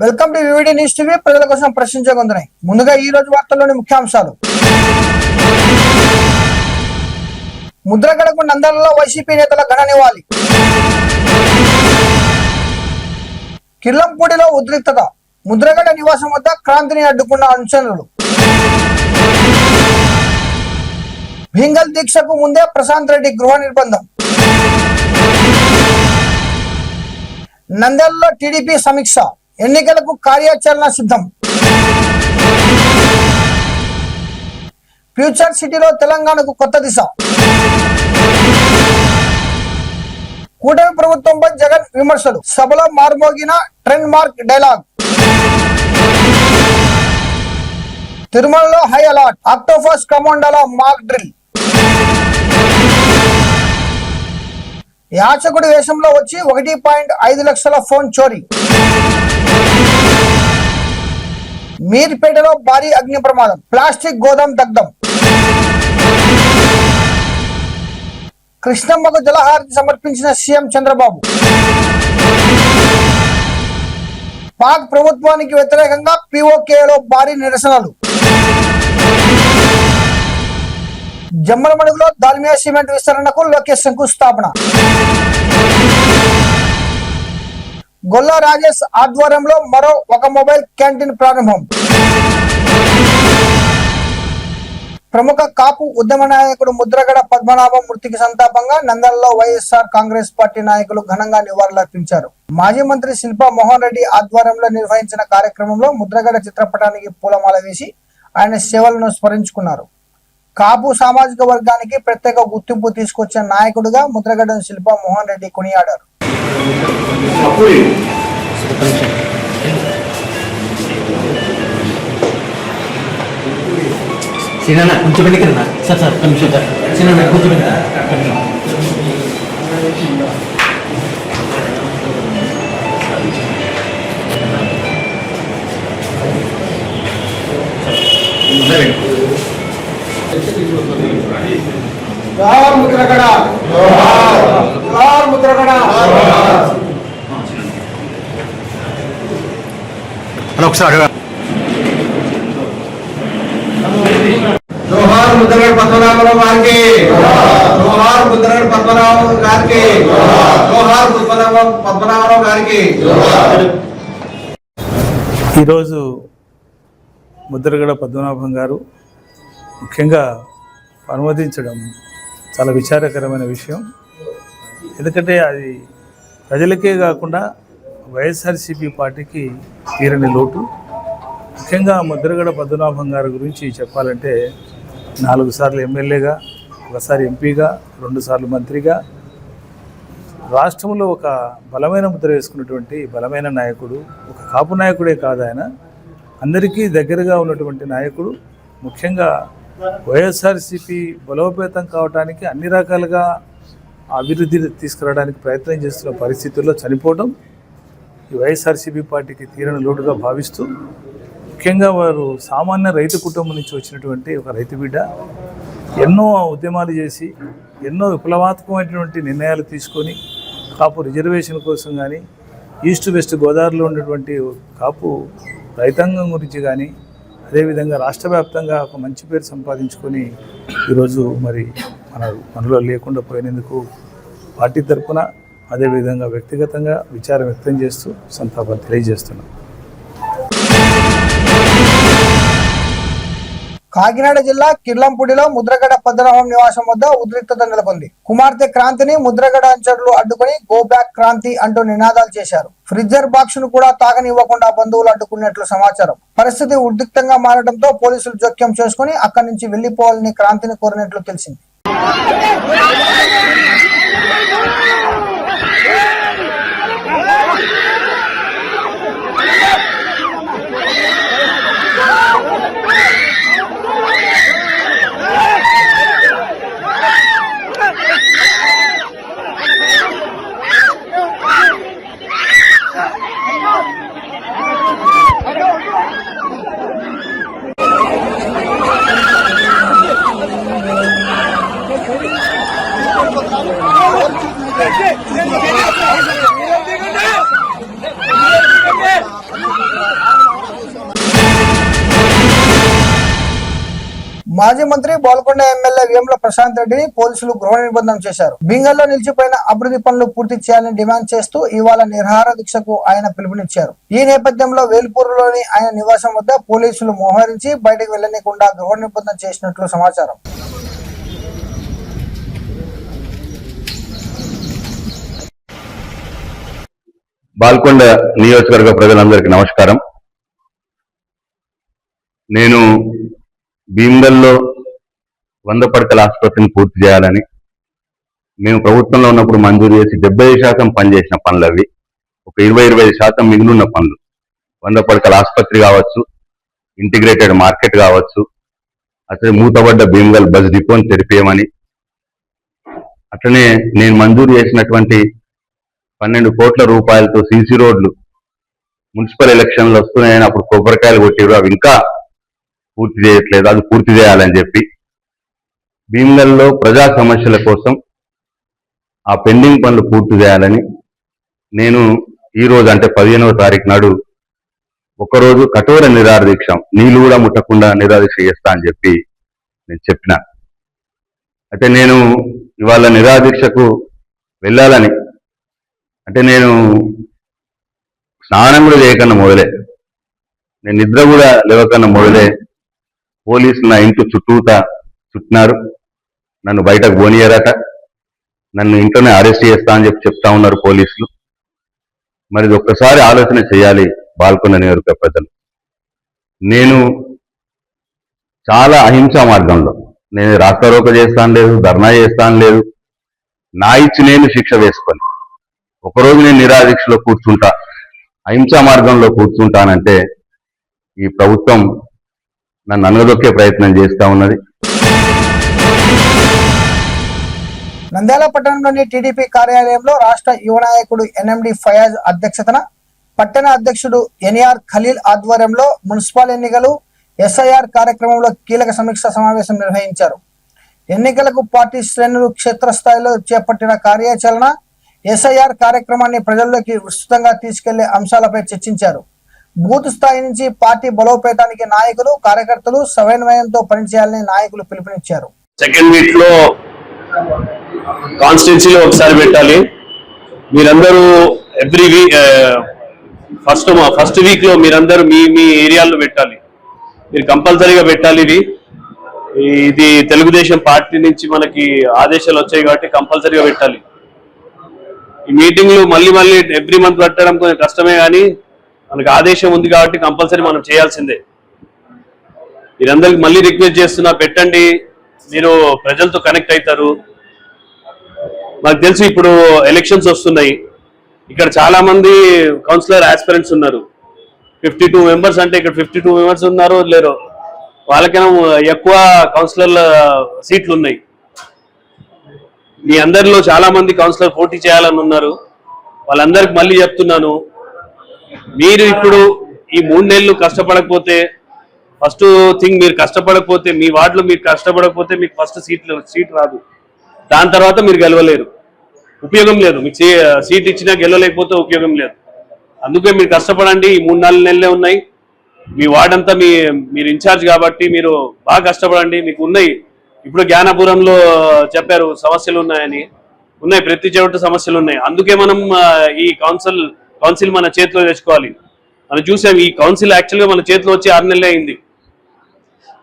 Welcome to VVD news TV. ప్రజల కోసం ప్రశ్నించే గొంతునై. ముందుగా ఈ రోజు వార్తల్లోని ముఖ్యాంశాలు. ముద్రగడకు నందలలో వైసీపీ నేతల ఘన నివాళి. కిర్లంపూడిలో ఉద్రిక్తత. ముద్రగడ నివాసం వద్ద క్రాంతిని అడ్డుకున్న అనుచరులు. భీంగల్ దీక్షకు ముందే ప్రశాంత్ రెడ్డి గృహ నిర్బంధం. నంద్యాలలో టీడీపీ సమీక్ష. ఎన్నికలకు కార్యాచరణ సిద్ధం. ఫ్యూచర్ సిటీలో తెలంగాణకు కొత్త దిశ. కూటమి ప్రభుత్వంపై జగన్ విమర్శలు. సభలో మార్మోగిన ట్రెండ్ మార్క్ డైలాగ్. తిరుమలలో హై అలర్ట్. ఆక్టోపస్ కమాండోల మాక్ డ్రిల్. యాచకుడి వేషంలో వచ్చి 1.5 లక్షల ఫోన్ చోరీ. మీర్పేటలో భారీ అగ్ని ప్రమాదం. ప్లాస్టిక్ గోదాం దగ్ధం. కృష్ణమ్మకు జలహారతి సమర్పించిన సీఎం చంద్రబాబు. పాక్ ప్రభుత్వానికి వ్యతిరేకంగా పీఓకేలో భారీ నిరసనలు. జమ్మలమడుగులో దాల్మియా సిమెంట్ విస్తరణకు లోకేష్ శంకుస్థాపన. గొల్లా రాజేష్ ఆధ్వర్యంలో మరో ఒక మొబైల్ క్యాంటీన్ ప్రారంభం. ప్రముఖ కాపు ఉద్యమ నాయకుడు ముద్రగడ పద్మనాభం మృతికి సంతాపంగా నంద్యాలలో వైఎస్ఆర్ కాంగ్రెస్ పార్టీ నాయకులు ఘనంగా నివాళులర్పించారు. మాజీ మంత్రి శిల్పా మోహన్ రెడ్డి ఆధ్వర్యంలో నిర్వహించిన కార్యక్రమంలో ముద్రగడ చిత్రపటానికి పూలమాల వేసి ఆయన సేవలను స్మరించుకున్నారు. కాపు సామాజిక వర్గానికి ప్రత్యేక గుర్తింపు తీసుకొచ్చిన నాయకుడిగా ముద్రగడను శిల్పా మోహన్ రెడ్డి కొనియాడారు. కొంచెం వెళ్ళికన్నా సార్ సార్ నిమిషం సార్ చిన్న కొంచెం ముద్రగడ ముద్రగడ ఒకసారి జోహార్ ముద్రగడ పద్మనాభరావు గారికి, జోహార్ ముద్రగడ పద్మనాభరావు గారికి, జోహార్ పద్మనాభరావు గారికి. ఈరోజు ముద్రగడ పద్మనాభం గారు ముఖ్యంగా అనుమతించడం చాలా విచారకరమైన విషయం. ఎందుకంటే అది ప్రజలకే కాకుండా వైఎస్ఆర్సీపీ పార్టీకి తీరని లోటు. ముఖ్యంగా ముద్రగడ పద్మనాభం గారి గురించి చెప్పాలంటే 4 సార్లు ఎమ్మెల్యేగా, 1 సారి ఎంపీగా, 2 సార్లు మంత్రిగా రాష్ట్రంలో ఒక బలమైన ముద్ర వేసుకున్నటువంటి బలమైన నాయకుడు. ఒక కాపు నాయకుడే కాదు, ఆయన అందరికీ దగ్గరగా ఉన్నటువంటి నాయకుడు. ముఖ్యంగా వైఎస్ఆర్సీపీ బలోపేతం కావడానికి అన్ని రకాలుగా అభివృద్ధి తీసుకురావడానికి ప్రయత్నం చేస్తున్న పరిస్థితుల్లో చనిపోవడం ఈ వైఎస్ఆర్సీపీ పార్టీకి తీరని లోటుగా భావిస్తూ, ముఖ్యంగా వారు సామాన్య రైతు కుటుంబం నుంచి వచ్చినటువంటి ఒక రైతు బిడ్డ. ఎన్నో ఉద్యమాలు చేసి ఎన్నో విప్లవాత్మకమైనటువంటి నిర్ణయాలు తీసుకొని కాపు రిజర్వేషన్ కోసం కానీ, ఈస్ట్ వెస్ట్ గోదావరిలో ఉన్నటువంటి కాపు రైతాంగం గురించి కానీ, అదేవిధంగా రాష్ట్ర వ్యాప్తంగా ఒక మంచి పేరు సంపాదించుకొని ఈరోజు మరి మనలో లేకుండా పోయినందుకు పార్టీ తరఫున అదేవిధంగా వ్యక్తిగతంగా విచారం వ్యక్తం చేస్తూ సంతాపం తెలియజేస్తున్నాం. కాకినాడ జిల్లా కిర్లంపూడిలో ముద్రగడ పద్మనాభం నివాసం వద్ద ఉద్రిక్తత నెలకొంది. కుమార్తె క్రాంతిని ముద్రగడ అనుచరులు అడ్డుకుని గో బ్యాక్ క్రాంతి అంటూ నినాదాలు చేశారు. ఫ్రిడ్జర్ బాక్స్ ను కూడా తాగనివ్వకుండా బంధువులు అడ్డుకున్నట్లు సమాచారం. పరిస్థితి ఉద్రిక్తంగా మారడంతో పోలీసులు జోక్యం చేసుకుని అక్కడి నుంచి వెళ్లిపోవాలని క్రాంతిని కోరినట్లు తెలిసింది. మాజీ మంత్రి బోల్కొండ ఎమ్మెల్యే వేముల ప్రశాంత్ రెడ్డిని పోలీసులు గృహ నిర్బంధం చేశారు. బింగల్లో నిలిచిపోయిన అభివృద్ధి పనులు పూర్తి చేయాలని డిమాండ్ చేస్తూ ఇవాళ నిరాహార దీక్షకు ఆయన పిలుపునిచ్చారు. ఈ నేపథ్యంలో వేల్పూరులోని ఆయన నివాసం వద్ద పోలీసులు మోహరించి బయటకు వెళ్లనీయకుండా గృహ నిర్బంధం చేసినట్లు సమాచారం. బాల్కొండ నియోజకవర్గ ప్రజలందరికీ నమస్కారం. నేను భీమ్గల్లో 100 పడకల ఆసుపత్రిని పూర్తి చేయాలని మేము ప్రభుత్వంలో ఉన్నప్పుడు మంజూరు చేసి 75% పనిచేసిన పనులు అవి. ఒక 20-25% మిగిలిన పనులు 100 పడకల ఆసుపత్రి కావచ్చు, ఇంటిగ్రేటెడ్ మార్కెట్ కావచ్చు, అసలు మూతబడ్డ భీమ్గల్ బస్ డిపోని తెరిపేయమని, అట్లనే నేను మంజూరు చేసినటువంటి 12 కోట్ల రూపాయలతో సీసీ రోడ్లు మున్సిపల్ ఎలక్షన్లు వస్తున్నాయని అప్పుడు కొబ్బరికాయలు కొట్టిరు, అవి ఇంకా పూర్తి చేయట్లేదు, అది పూర్తి చేయాలని చెప్పి భీమ్గల్లో ప్రజా సమస్యల కోసం ఆ పెండింగ్ పనులు పూర్తి చేయాలని నేను ఈ రోజు అంటే 15వ తారీఖు నాడు ఒకరోజు కఠోర నిరాహార దీక్ష, నీళ్లు కూడా ముట్టకుండా నిరాహార దీక్ష చేస్తా అని చెప్పి నేను చెప్పిన. అయితే నేను ఇవాళ నిరాహార దీక్షకు వెళ్ళాలని అంటే నేను స్నానం కూడా చేయకన్నా మొదలే, నేను నిద్ర కూడా లేవకన్నా మొదలే పోలీసులు నా ఇంటి చుట్టినారు, నన్ను బయటకు పోనీయరట, నన్ను ఇంట్లోనే అరెస్ట్ చేస్తా అని చెప్పి చెప్తా ఉన్నారు పోలీసులు. మరి ఇది ఒక్కసారి ఆలోచన చేయాలి బాల్కొండ నియోజకవర్గ ప్రజలు. నేను చాలా అహింసా మార్గంలో, నేను రాస్తారోక చేస్తాను లేదు, ధర్నా చేస్తాను లేదు, నా ఇచ్చి నేను శిక్ష వేసుకొని ఒకరోజు నేను నిరాదీక్షలో కూర్చుంటా, అహింసా మార్గంలో కూర్చుంటానంటే ఈ ప్రభుత్వం నన్ను అనగదొక్కే ప్రయత్నం చేస్తా ఉన్నది. నంద్యాల పట్టణంలోని టీడీపీ కార్యాలయంలో రాష్ట్ర యువ నాయకుడు ఎన్ఎండి ఫయాజ్ అధ్యక్షతన, పట్టణ అధ్యక్షుడు ఎన్ఆర్ ఖలీల్ ఆధ్వర్యంలో మున్సిపల్ ఎన్నికలు ఎస్ఐఆర్ కార్యక్రమంలో కీలక సమీక్ష సమావేశం నిర్వహించారు. ఎన్నికలకు పార్టీ శ్రేణులు క్షేత్రస్థాయిలో చేపట్టిన కార్యాచరణ, ఎస్ఐఆర్ కార్యక్రమాన్ని ప్రజల్లోకి విస్తృతంగా తీసుకెళ్లే అంశాలపై చర్చించారు. బూత్ స్థాయి నుంచి పార్టీ బలోపేతానికి నాయకులు, కార్యకర్తలు సమన్వయంతో పనిచేయాలని నాయకులు పిలుపునిచ్చారు. సెకండ్ వీక్ లో కాన్స్టిట్యున్సీలో ఒకసారి పెట్టాలి. మీరందరూ ఎవ్రీ వీక్ ఫస్ట్ వీక్ లో మీరందరూ మీ ఏరియాలో పెట్టాలి. మీరు కంపల్సరీగా పెట్టాలి. ఇది తెలుగుదేశం పార్టీ నుంచి మనకి ఆదేశాలు వచ్చాయి కాబట్టి కంపల్సరీగా పెట్టాలి. ఈ మీటింగ్లు మళ్ళీ ఎవ్రీ మంత్ పెట్టడం కొంచెం కష్టమే, కానీ మనకు ఆదేశం ఉంది కాబట్టి కంపల్సరీ మనం చేయాల్సిందే. మీరందరికి మళ్ళీ రిక్వెస్ట్ చేస్తున్నా, పెట్టండి. మీరు ప్రజలతో కనెక్ట్ అవుతారు. మాకు తెలుసు ఇప్పుడు ఎలక్షన్స్ వస్తున్నాయి, ఇక్కడ చాలా మంది కౌన్సిలర్ ఆస్పిరెంట్స్ ఉన్నారు. 52 మెంబర్స్ అంటే ఇక్కడ 52 మెంబర్స్ ఉన్నారో లేరో, వాళ్ళకైనా ఎక్కువ కౌన్సిలర్ల సీట్లు ఉన్నాయి. మీ అందరిలో చాలా మంది కౌన్సిలర్ పోటీ చేయాలని ఉన్నారు. వాళ్ళందరికి మళ్ళీ చెప్తున్నాను, మీరు ఇప్పుడు ఈ 3 నెలలు కష్టపడకపోతే, ఫస్ట్ థింగ్ మీరు కష్టపడకపోతే, మీ వార్డులో మీరు కష్టపడకపోతే మీకు ఫస్ట్ సీట్ రాదు. దాని తర్వాత మీరు గెలవలేరు, ఉపయోగం లేదు. మీకు సీట్ ఇచ్చినా గెలవలేకపోతే ఉపయోగం లేదు. అందుకే మీరు కష్టపడండి. ఈ 3-4 నెలలే ఉన్నాయి. మీ వార్డ్ అంతా మీరు ఇన్ఛార్జ్ కాబట్టి మీరు బాగా కష్టపడండి. మీకు ఉన్నాయి, ఇప్పుడు జ్ఞానపురంలో చెప్పారు సమస్యలు ఉన్నాయని, ఉన్నాయి, ప్రతి చోట సమస్యలు ఉన్నాయి. అందుకే మనం ఈ కౌన్సిల్ మన చేతిలో తెచ్చుకోవాలి. మనం చూసాం, ఈ కౌన్సిల్ యాక్చువల్గా మన చేతిలో వచ్చి 6 నెలలే అయింది.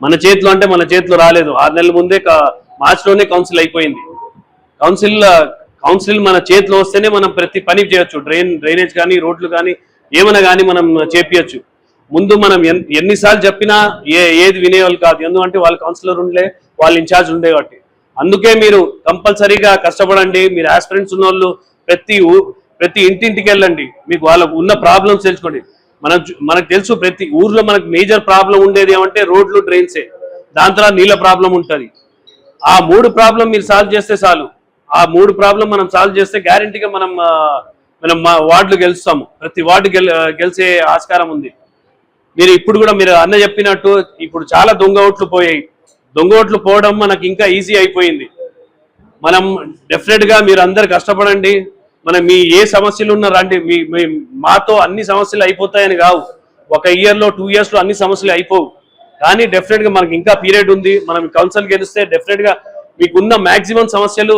మన చేతిలో అంటే మన చేతిలో రాలేదు, 6 నెలల ముందే మార్చిలోనే కౌన్సిల్ అయిపోయింది. కౌన్సిల్ మన చేతిలో వస్తేనే మనం ప్రతి పని చేయొచ్చు. డ్రైనేజ్ కానీ, రోడ్లు కానీ, ఏమైనా కానీ మనం చేపియచ్చు. ముందు మనం ఎన్నిసార్లు చెప్పినా ఏది వినేవాళ్ళు కాదు, ఎందుకంటే వాళ్ళ కౌన్సిలర్ ఉండే, వాళ్ళ ఇన్ఛార్జ్ ఉండే కాబట్టి. అందుకే మీరు కంపల్సరీగా కష్టపడండి. మీరు ఆస్పిరెంట్స్ ఉన్న వాళ్ళు ప్రతి ఇంటింటికి వెళ్ళండి, మీకు వాళ్ళకు ఉన్న ప్రాబ్లమ్స్ తెలుసుకోండి. మనకు తెలుసు, ప్రతి ఊర్లో మనకు మేజర్ ప్రాబ్లం ఉండేది ఏమంటే రోడ్లు, డ్రైన్సే. దాని తర్వాత నీళ్ళ ప్రాబ్లం ఉంటుంది. ఆ 3 ప్రాబ్లం మీరు సాల్వ్ చేస్తే చాలు. ఆ 3 ప్రాబ్లం మనం సాల్వ్ చేస్తే గ్యారంటీగా మనం వార్డులు గెలుస్తాము. ప్రతి వార్డు గెలిచే ఆస్కారం ఉంది. మీరు అన్న చెప్పినట్టు ఇప్పుడు చాలా దొంగ ఓట్లు పోయాయి. దొంగ ఓట్లు పోవడం మనకి ఇంకా ఈజీ అయిపోయింది. మనం డెఫినెట్ గా మీరు అందరు కష్టపడండి. మీ ఏ సమస్యలు ఉన్నా రండి. మాతో అన్ని సమస్యలు అయిపోతాయని కావు. ఒక ఇయర్ లో 2 years లో అన్ని సమస్యలు అయిపోవు. కానీ డెఫినెట్ గా మనకి ఇంకా పీరియడ్ ఉంది. మనం కౌన్సిల్ గెలిస్తే డెఫినెట్ గా మీకున్న మాక్సిమం సమస్యలు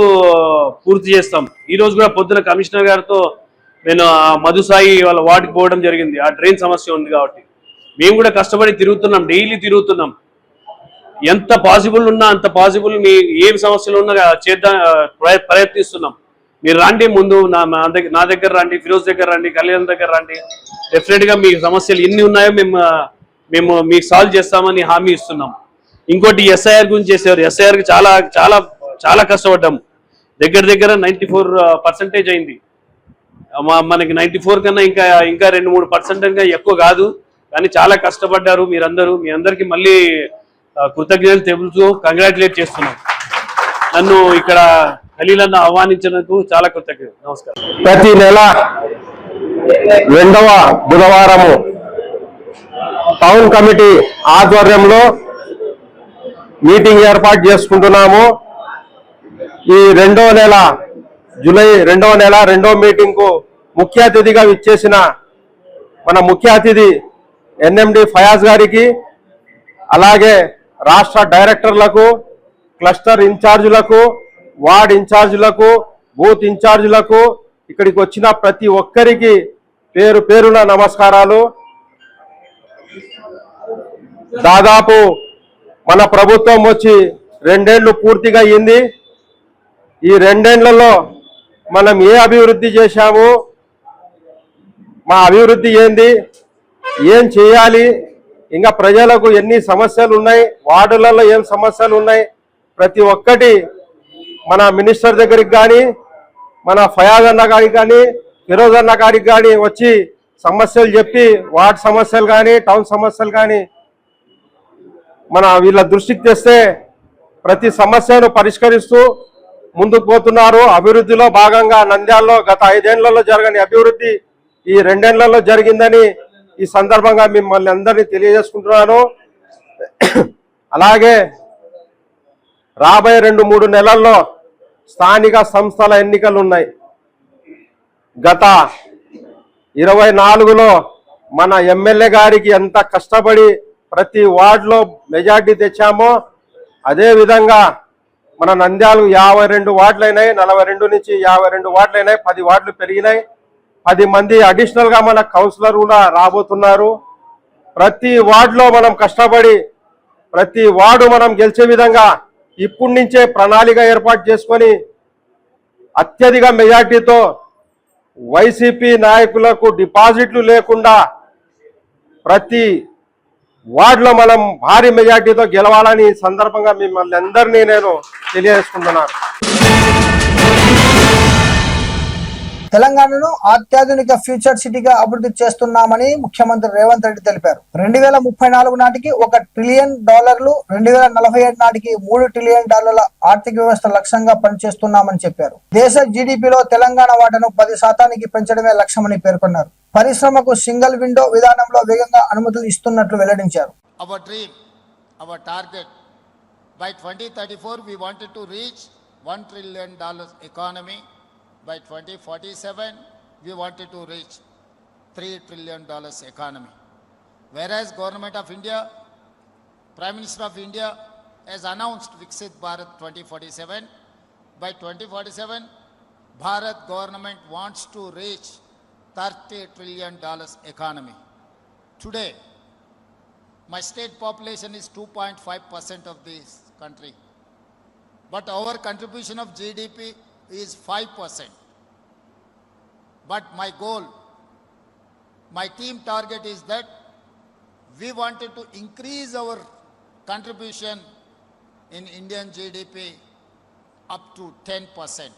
పూర్తి చేస్తాం. ఈ రోజు కూడా పొద్దున కమిషనర్ గారితో నేను మధుసాయి వాళ్ళ వార్డుకి పోవడం జరిగింది. ఆ డ్రైన్ సమస్య ఉంది కాబట్టి మేము కూడా కష్టపడి తిరుగుతున్నాం, డైలీ తిరుగుతున్నాం. ఎంత పాసిబుల్ ఉన్నా అంత పాసిబుల్ మీ ఏం సమస్యలు ఉన్నా చేద్దాం ప్రయత్నిస్తున్నాం. మీరు రండి, ముందు నా దగ్గర రండి, ఫిరోజ్ దగ్గర రండి, కళ్యాణ్ దగ్గర రండి. డెఫినెట్ గా మీ సమస్యలు ఎన్ని ఉన్నాయో మేము మీకు సాల్వ్ చేస్తామని హామీ ఇస్తున్నాం. ఇంకోటి ఎస్ఐఆర్ గురించి చేసేవారు. ఎస్ఐఆర్ కి చాలా చాలా చాలా కష్టపడ్డాము. దగ్గర 94% అయింది. మనకి 94 కన్నా ఇంకా 2-3% ఎక్కువ కాదు, కానీ చాలా కష్టపడ్డారు మీరందరూ. మీ అందరికీ మళ్ళీ కృతజ్ఞతలు తెలుపుతూ కంగ్రాచులేట్ చేస్తున్నాం. నన్ను ఇక్కడ ఖలీలన్న ఆహ్వానించినందుకు చాలా కృతజ్ఞతలు. నమస్కారం. ప్రతి నెల 2వ బుధవారము టౌన్ కమిటీ ఆధ్వర్యంలో మీటింగ్ ఏర్పాటు చేసుకుంటున్నాము. ఈ జూలై 2వ నెల 2వ మీటింగ్ కు ముఖ్య అతిథిగా విచ్చేసిన మన ముఖ్య అతిథి ఎన్ఎండి ఫయాజ్ గారికి, అలాగే రాష్ట్ర డైరెక్టర్లకు, క్లస్టర్ ఇన్ఛార్జీలకు, వార్డ్ ఇన్ఛార్జీలకు, బూత్ ఇన్ఛార్జీలకు, ఇక్కడికి వచ్చిన ప్రతి ఒక్కరికి పేరు పేరున నమస్కారాలు. దాదాపు మన ప్రభుత్వం వచ్చి 2 ఏళ్లు పూర్తిగా అయింది. ఈ 2 ఏళ్లలో మనం ఏ అభివృద్ధి చేశాము, మా అభివృద్ధి ఏంది, ఏం చేయాలి, ఇంకా ప్రజలకు ఎన్ని సమస్యలు ఉన్నాయి, వార్డులలో ఏం సమస్యలు ఉన్నాయి, ప్రతి ఒక్కటి మన మినిస్టర్ దగ్గరికి కానీ, మన ఫయాజ్ అన్న గారికి కానీ, ఫిరోజ్ అన్న గారికి కానీ వచ్చి సమస్యలు చెప్పి వార్డ్ సమస్యలు కానీ టౌన్ సమస్యలు కానీ మన వీళ్ళ దృష్టికి తెస్తే ప్రతి సమస్యను పరిష్కరిస్తూ ముందుకు పోతున్నారు. అభివృద్ధిలో భాగంగా నంద్యాలలో గత 5 ఏళ్లలో జరగని అభివృద్ధి ఈ 2 ఏళ్లలో జరిగిందని ఈ సందర్భంగా మిమ్మల్ని అందరినీ తెలియజేసుకుంటున్నాను. అలాగే రాబోయే 2-3 నెలల్లో స్థానిక సంస్థల ఎన్నికలు ఉన్నాయి. గత 24లో మన ఎమ్మెల్యే గారికి ఎంత కష్టపడి ప్రతి వార్డులో మెజార్టీ తెచ్చామో అదే విధంగా మన నంద్యాలు 52 వార్డులు అయినాయి. 42 నుంచి 52 వార్డులు అయినాయి. 10 వార్డులు పెరిగినాయి. 10 మంది అడిషనల్ గా మన కౌన్సిలర్ కూడా రాబోతున్నారు. ప్రతి వార్డులో మనం కష్టపడి ప్రతి వార్డు మనం గెలిచే విధంగా ఇప్పటి నుంచే ప్రణాళిక ఏర్పాటు చేసుకొని అత్యధిక మెజార్టీతో వైసీపీ నాయకులకు డిపాజిట్లు లేకుండా ప్రతి వార్డులో మనం భారీ మెజార్టీతో గెలవాలని ఈ సందర్భంగా మిమ్మల్ని అందరినీ నేను తెలియజేసుకుంటున్నాను. తెలంగాణను అత్యాధునిక ఫ్యూచర్ సిటీగా అభివృద్ధి చేస్తున్నామని ముఖ్యమంత్రి రేవంత్ రెడ్డి తెలిపారు. 2034 నాటికి $1 ట్రిలియన్, 2047 నాటికి $3 ట్రిలియన్ ఆర్థిక వ్యవస్థ లక్ష్యంగా పనిచేస్తున్నామని చెప్పారు. దేశ జీడీపీలో తెలంగాణ వాటాను 10% పెంచడమే లక్ష్యమని పేర్కొన్నారు. పరిశ్రమకు సింగిల్ విండో విధానంలో వేగంగా అనుమతులు ఇస్తున్నట్లు వెల్లడించారు. Our dream, our target, by 2034 we wanted to reach $1 trillion economy. By 2047 we wanted to reach $3 trillion economy. Whereas Government of India, Prime Minister of India has announced Viksit Bharat 2047. By 2047 Bharat government wants to reach $30 trillion economy. Today my state population is 2.5% of this country, but our contribution of GDP is 5%. But my goal, my team target is that we wanted to increase our contribution in Indian GDP up to 10%.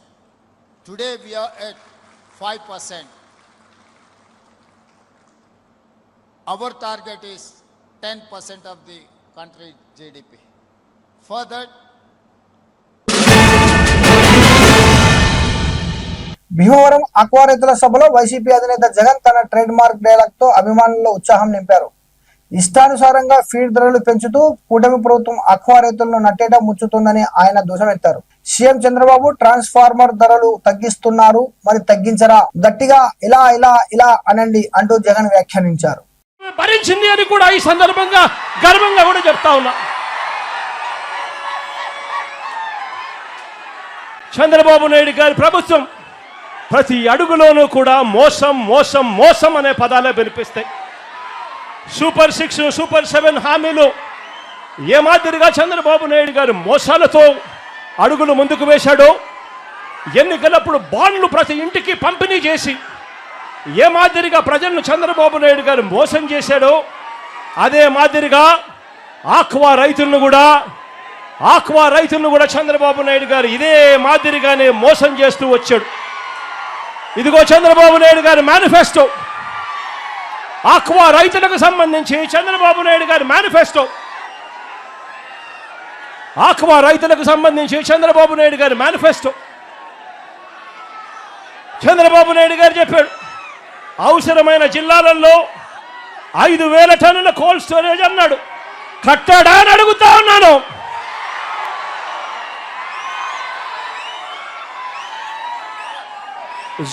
Today we are at 5%. Our target is 10% of the country GDP. Further, Bhimavaram aqua రైతుల సభలో YCP అధినేత జగన్ తన trade mark dialogue తో అభిమానుల్లో ఉత్సాహం నింపారు. ఇష్టానుసారంగా feed ధరలు పెంచుతూ కూటమి ప్రభుత్వం ఆక్వా రైతులను నట్టేట ముచ్చుతుందని ఆయన ధ్వజమెత్తారు. సీఎం చంద్రబాబు ట్రాన్స్ఫార్మర్ ధరలు తగ్గిస్తున్నారు, మరి తగ్గించరా, గట్టిగా ఇలా ఇలా ఇలా అనండి అంటూ జగన్ వ్యాఖ్యానించారు. భరించింది అని కూడా ఈ సందర్భంగా గర్వంగా కూడా చెప్తా ఉన్నా. చంద్రబాబు నాయుడు గారి ప్రభుత్వం ప్రతి అడుగులోనూ కూడా మోసం మోసం మోసం అనే పదాలే వినిపిస్తాయి. సూపర్ 6, సూపర్ 7 హామీలు ఏ మాదిరిగా చంద్రబాబు నాయుడు గారు మోసాలతో అడుగులు ముందుకు వేశాడో, ఎన్నికలప్పుడు బాండ్లు ప్రతి ఇంటికి పంపిణీ చేసి ఏ మాదిరిగా ప్రజలను చంద్రబాబు నాయుడు గారు మోసం చేశాడో, అదే మాదిరిగా ఆక్వా రైతులను కూడా చంద్రబాబు నాయుడు గారు ఇదే మాదిరిగానే మోసం చేస్తూ వచ్చాడు. ఇదిగో చంద్రబాబు నాయుడు గారి మేనిఫెస్టో, ఆక్వా రైతులకు సంబంధించి చంద్రబాబు నాయుడు గారి మేనిఫెస్టో, ఆక్వా రైతులకు సంబంధించి చంద్రబాబు నాయుడు గారి మేనిఫెస్టో. చంద్రబాబు నాయుడు గారు చెప్పాడు, అవసరమైన జిల్లాలలో 5,000 టన్నుల కోల్డ్ స్టోరేజ్ అన్నాడు. కట్టాడా అని అడుగుతా ఉన్నాను.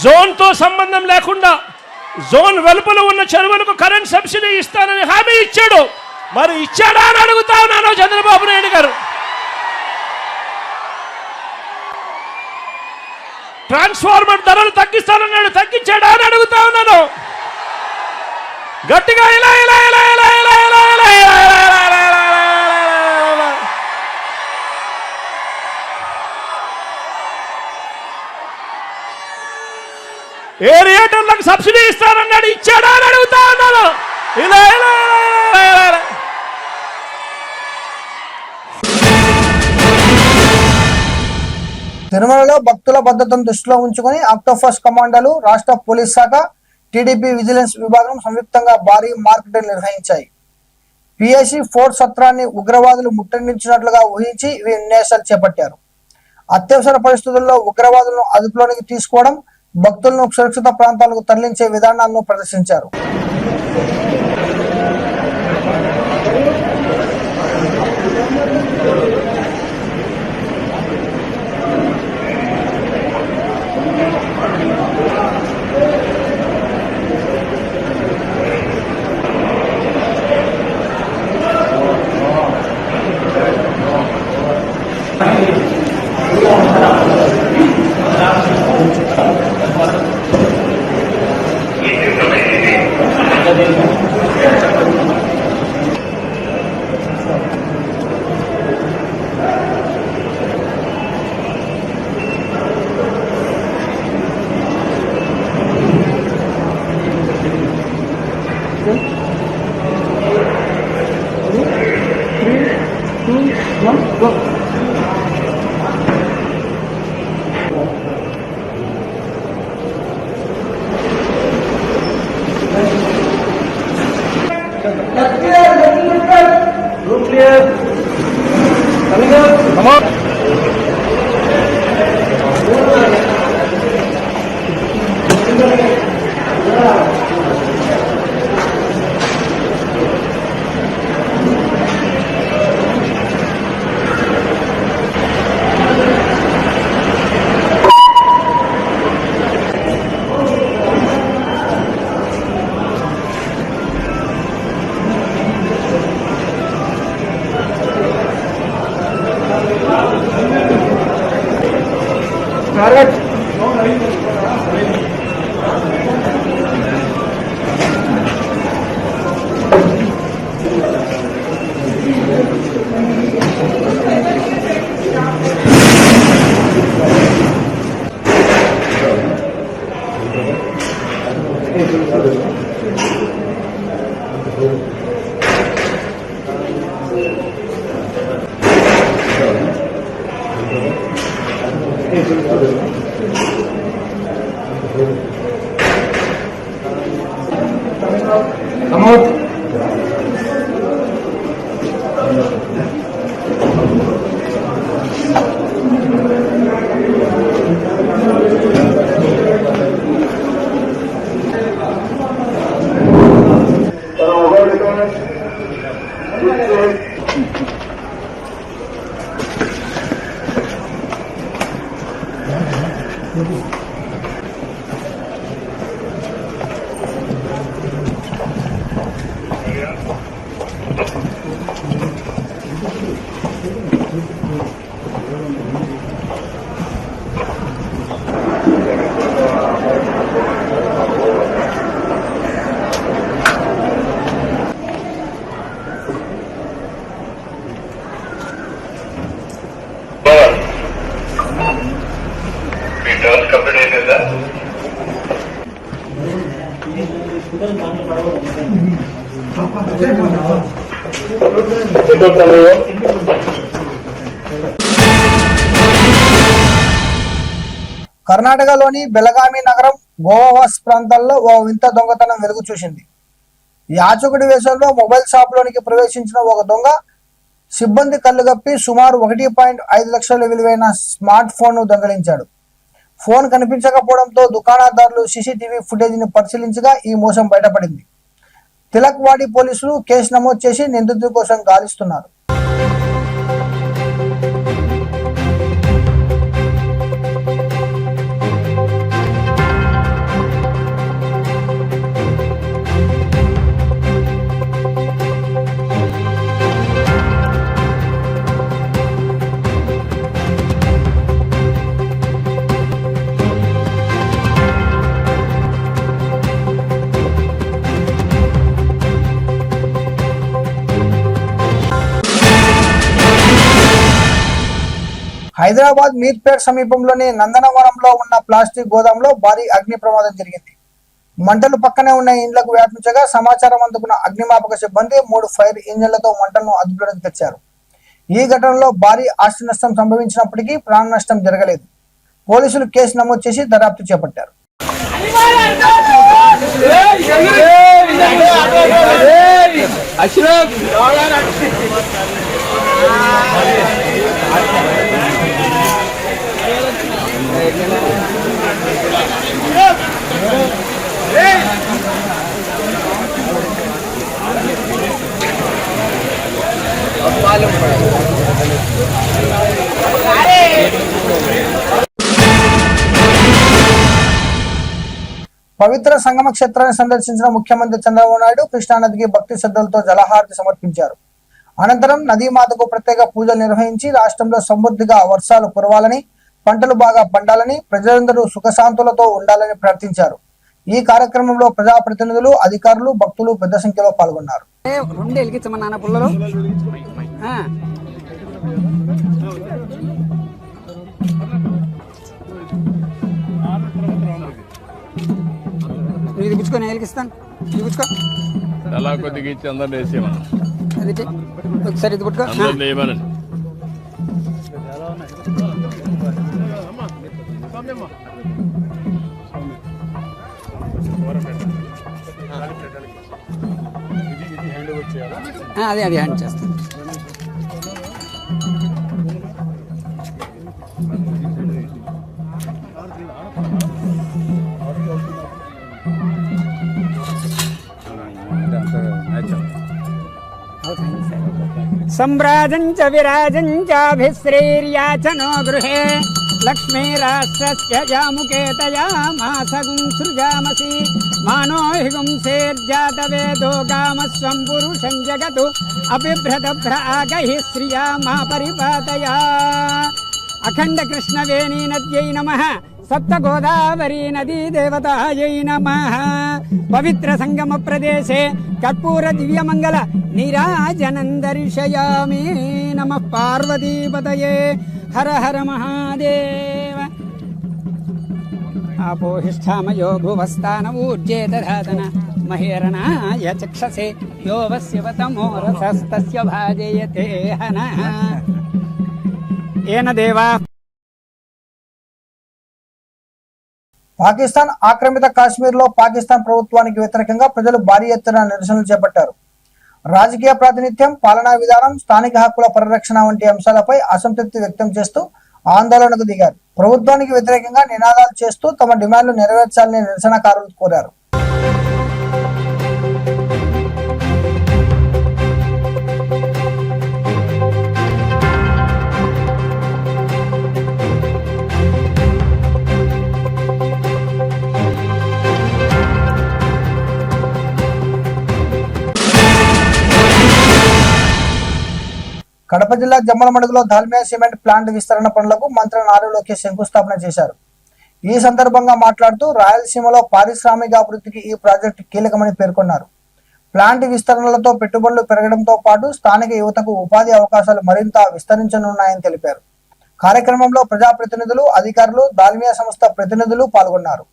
జోన్తో సంబంధం లేకుండా జోన్ వెలుపల ఉన్న చెరువులకు కరెంట్ సబ్సిడీ ఇస్తానని హామీ ఇచ్చాడు. మరి ఇచ్చాడా అని అడుగుతా ఉన్నాను చంద్రబాబు నాయుడు గారు. ట్రాన్స్ఫార్మర్ ధరలు తగ్గిస్తానన్నాడు, తగ్గించాడా అని అడుగుతా ఉన్నాను. గట్టిగా ఇలా ఇలా ఇలా ఇలా ఇలా ఇలా ఇలా ఏరియేటర్లకు సబ్సిడీ ఇస్తానన్నాడు, ఇచ్చాడా అని అడుగుతా ఉన్నాను. ఇలా ఇలా ఇలా ఇలా. తిరుమలలో భక్తుల భద్రతను దృష్టిలో ఉంచుకొని ఆక్టోపస్ కమాండోలు, రాష్ట్ర పోలీస్ శాఖ, టీడీపీ విజిలెన్స్ విభాగం సంయుక్తంగా భారీ మార్కెట్ నిర్వహించాయి. పిఎసి ఫోర్ట్ సత్రాన్ని ఉగ్రవాదులు ముట్టడించినట్లుగా ఊహించి ఇవి విన్యాసాలు చేపట్టారు. అత్యవసర పరిస్థితుల్లో ఉగ్రవాదులను అదుపులోనికి తీసుకోవడం, భక్తులను సురక్షిత ప్రాంతాలకు తరలించే విధానాలను ప్రదర్శించారు. కర్ణాటకలోని బెలగామి నగరం గోవావాస్ ప్రాంతాల్లో ఓ వింత దొంగతనం వెలుగు చూసింది. యాచకుడి వేషంలో మొబైల్ షాప్ లోనికి ప్రవేశించిన ఒక దొంగ సిబ్బంది కళ్ళుగప్పి సుమారు 1.5 లక్షల విలువైన స్మార్ట్ ఫోన్ ను దొంగిలించాడు. ఫోన్ కనిపించకపోవడంతో దుకాణదారులు సీసీటీవీ ఫుటేజ్ ని పరిశీలించగా ఈ మోసం బయటపడింది. తిలక్వాడి పోలీసులు కేసు నమోదు చేసి నిందితుడి కోసం గాలిస్తున్నారు. హైదరాబాద్ మీర్పేట్ సమీపంలోని నందనవనంలో ఉన్న ప్లాస్టిక్ గోదాంలో భారీ అగ్ని ప్రమాదం జరిగింది. మంటలు పక్కనే ఉన్న ఇండ్లకు వ్యాపించగా సమాచారం అందుకున్న అగ్నిమాపక సిబ్బంది 3 ఫైర్ ఇంజన్లతో మంటలను అదుపులోకి తెచ్చారు. ఈ ఘటనలో భారీ ఆస్తి నష్టం సంభవించినప్పటికీ ప్రాణ నష్టం జరగలేదు. పోలీసులు కేసు నమోదు చేసి దర్యాప్తు చేపట్టారు. పవిత్ర సంగమ క్షేత్రాన్ని సందర్శించిన ముఖ్యమంత్రి చంద్రబాబు నాయుడు కృష్ణానదికి భక్తి శ్రద్ధలతో జలహారతి సమర్పించారు. అనంతరం నదీమాతకు ప్రత్యేక పూజలు నిర్వహించి రాష్ట్రంలో సమృద్ధిగా వర్షాలు కురవాలని, పంటలు బాగా పండాలని, ప్రజలందరూ సుఖశాంతులతో ఉండాలని ప్రార్థించారు. ఈ కార్యక్రమంలో ప్రజాప్రతినిధులు, అధికారులు, భక్తులు పెద్ద సంఖ్యలో పాల్గొన్నారు. ఇది పుచ్చుకొని వెలిగిస్తాను. ఇది పుచ్చుకో అలా కొద్దిగా ఇచ్చి అందరిని వేసేయమని అది ఒకసారి ఇది పుట్టుకో అందరిని వేయమనండి. అదే అది హ్యాండ్ చేస్తాను. సంభ్రాజంచ విరాజంచాభిశ్రేర్యాచనో గృహే లక్ష్మీరాష్ట్రస్య జాముకేతయా మాసగుం సృజామసి మానో హిగుంసేర్జాతవేదో గామస్వం పురుషం జగతు అభిభ్రతభ్రాగహి శ్రియా మా పరిపాతయా. అఖండ కృష్ణవేణీ నద్యై నమః. సప్త గోదావరీ నదీ దేవతాయై నమః. పవిత్ర సంగమ ప్రదేశే కర్పూర దివ్యమంగళ నీరాజనం దర్శయామి. నమః పార్వతీపతయే. హర హర మహాదేవ. ఆపోహిష్ఠామయో భువస్థాన ఊర్జే దధాతన మహేరణాయ చక్షసే యో వస్యవతమో రసస్తస్య భాజయతే హనః. ఏన దేవా. పాకిస్తాన్ ఆక్రమిత కాశ్మీర్ లో పాకిస్తాన్ ప్రభుత్వానికి వ్యతిరేకంగా ప్రజలు భారీ ఎత్తున నిరసనలు చేపట్టారు. రాజకీయ ప్రాతినిధ్యం, పాలనా విధానం, స్థానిక హక్కుల పరిరక్షణ వంటి అంశాలపై అసంతృప్తి వ్యక్తం చేస్తూ ఆందోళనకు దిగారు. ప్రభుత్వానికి వ్యతిరేకంగా నినాదాలు చేస్తూ తమ డిమాండ్లు నెరవేర్చాలని నిరసనకారులు కోరారు. కడప జిల్లా జమ్మలమడుగులో దాల్మియా సిమెంట్ ప్లాంట్ విస్తరణ పనులకు మంత్రి నారా లోకేష్ శంకుస్థాపన చేశారు. ఈ సందర్భంగా మాట్లాడుతూ రాయలసీమలో పారిశ్రామిక అభివృద్ధికి ఈ ప్రాజెక్టు కీలకమని పేర్కొన్నారు. ప్లాంట్ విస్తరణలతో పెట్టుబడులు పెరగడంతో పాటు స్థానిక యువతకు ఉపాధి అవకాశాలు మరింత విస్తరించనున్నాయని తెలిపారు. కార్యక్రమంలో ప్రజాప్రతినిధులు, అధికారులు, దాల్మియా సంస్థ ప్రతినిధులు పాల్గొన్నారు.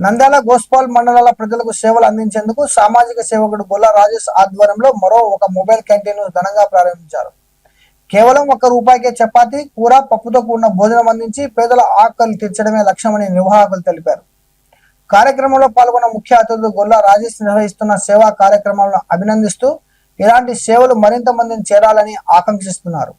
నంద్యాల గోస్పాల్ మండలాల ప్రజలకు సేవలు అందించేందుకు సామాజిక సేవకుడు బొల్ల రాజేష్ ఆధ్వర్యంలో మరో ఒక మొబైల్ క్యాంటీన్ ఘనంగా ప్రారంభించారు. కేవలం ₹1 చపాతీ, కూర, పప్పుతో కూడిన భోజనం అందించి పేదల ఆకలి తీర్చడమే లక్ష్యమని నిర్వాహకులు తెలిపారు. కార్యక్రమంలో పాల్గొన్న ముఖ్య అతిథులు గొల్ల రాజేష్ నిర్వహిస్తున్న సేవా కార్యక్రమాలను అభినందిస్తూ ఇలాంటి సేవలు మరింత మందిని చేరాలని ఆకాంక్షిస్తున్నారు.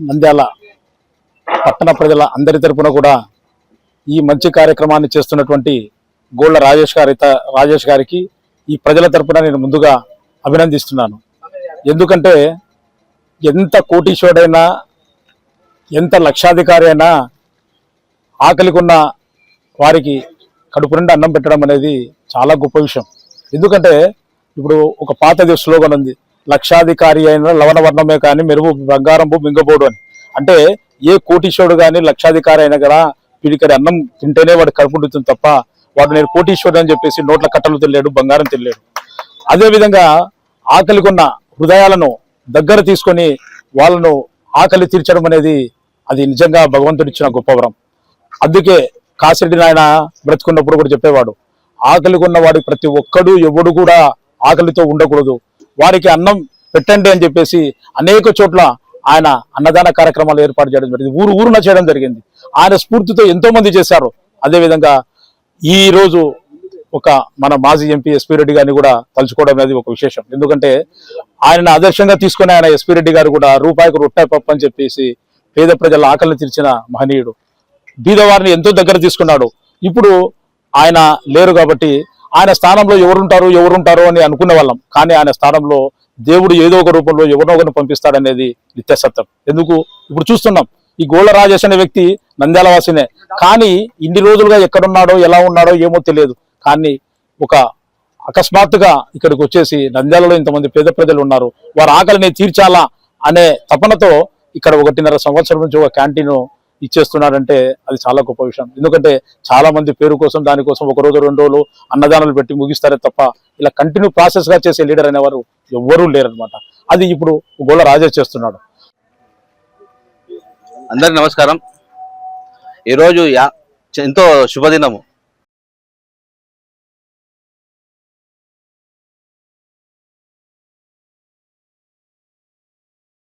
నంద్యాల పట్టణ ప్రజల అందరి తరపున కూడా ఈ మంచి కార్యక్రమాన్ని చేస్తున్నటువంటి గోళ్ళ రాజేష్ గారికి ఈ ప్రజల తరపున నేను ముందుగా అభినందిస్తున్నాను. ఎందుకంటే ఎంత కోటీశ్వరుడైనా ఎంత లక్షాధికారి అయినా ఆకలికున్న వారికి కడుపు నిండా అన్నం పెట్టడం అనేది చాలా గొప్ప విషయం. ఎందుకంటే ఇప్పుడు ఒక పాతది స్లోగన్ ఉంది, లక్షాధికారి అయిన లవణవర్ణమే కానీ మెరుగు బంగారంబు మింగబోడు అని. అంటే ఏ కోటీశ్వరుడు కానీ లక్షాధికారి అయినా కదా వీడికడి అన్నం తింటేనే వాడు కడుపుంటుంది తప్ప వాడు నేను కోటీశ్వరుడు అని చెప్పేసి నోట్ల కట్టలు తెలియడు, బంగారం తెలియడు. అదేవిధంగా ఆకలికున్న హృదయాలను దగ్గర తీసుకొని వాళ్ళను ఆకలి తీర్చడం అనేది అది నిజంగా భగవంతుడిచ్చిన గొప్ప వరం. అందుకే కాసిరెడ్డి నాయన బ్రతుకున్నప్పుడు కూడా చెప్పేవాడు, ఆకలికున్న వాడి ప్రతి ఒక్కడు ఎవడు కూడా ఆకలితో ఉండకూడదు, వారికి అన్నం పెట్టండి అని చెప్పేసి అనేక చోట్ల ఆయన అన్నదాన కార్యక్రమాలు ఏర్పాటు చేయడం జరిగింది. ఊరున చేయడం జరిగింది. ఆయన స్ఫూర్తితో ఎంతో మంది చేశారు. అదేవిధంగా ఈ రోజు ఒక మన మాజీ ఎంపీ ఎస్పీ రెడ్డి గారిని కూడా తలుచుకోవడం అనేది ఒక విశేషం. ఎందుకంటే ఆయన ఆదర్శంగా తీసుకుని ఆయన ఎస్పీ రెడ్డి గారు కూడా రూపాయికి రొట్టె పప్పు అని చెప్పేసి పేద ప్రజల ఆకలిని తీర్చిన మహనీయుడు. బీదవారిని ఎంతో దగ్గర తీసుకున్నాడు. ఇప్పుడు ఆయన లేరు కాబట్టి ఆయన స్థానంలో ఎవరుంటారో అని అనుకునే వాళ్ళం. కానీ ఆయన స్థానంలో దేవుడు ఏదో ఒక రూపంలో ఎవరినో ఒకరిని పంపిస్తాడనేది నిత్యసత్యం. ఎందుకు ఇప్పుడు చూస్తున్నాం, ఈ గోళ్ళ రాజేష్ అనే వ్యక్తి నంద్యాల వాసినే, కానీ ఇన్ని రోజులుగా ఎక్కడున్నాడో ఎలా ఉన్నాడో ఏమో తెలియదు. కానీ ఒక అకస్మాత్తుగా ఇక్కడికి వచ్చేసి నంద్యాలలో ఇంతమంది పేద ప్రజలు ఉన్నారు, వారి ఆకలిని తీర్చాలా అనే తపనతో ఇక్కడ 1.5 సంవత్సరం నుంచి ఒక క్యాంటీన్ ఇచ్చేస్తున్నాడంటే అది చాలా గొప్ప విషయం. ఎందుకంటే చాలా మంది పేరు కోసం దానికోసం 1 రోజు 2 రోజులు అన్నదానాలు పెట్టి ముగిస్తారే తప్ప ఇలా కంటిన్యూ ప్రాసెస్ గా చేసే లీడర్ అనేవారు ఎవ్వరూ లేరనమాట. అది ఇప్పుడు గోళ్ళ రాజేష్ చేస్తున్నాడు. అందరికి నమస్కారం. ఈరోజు ఎంతో శుభదినము.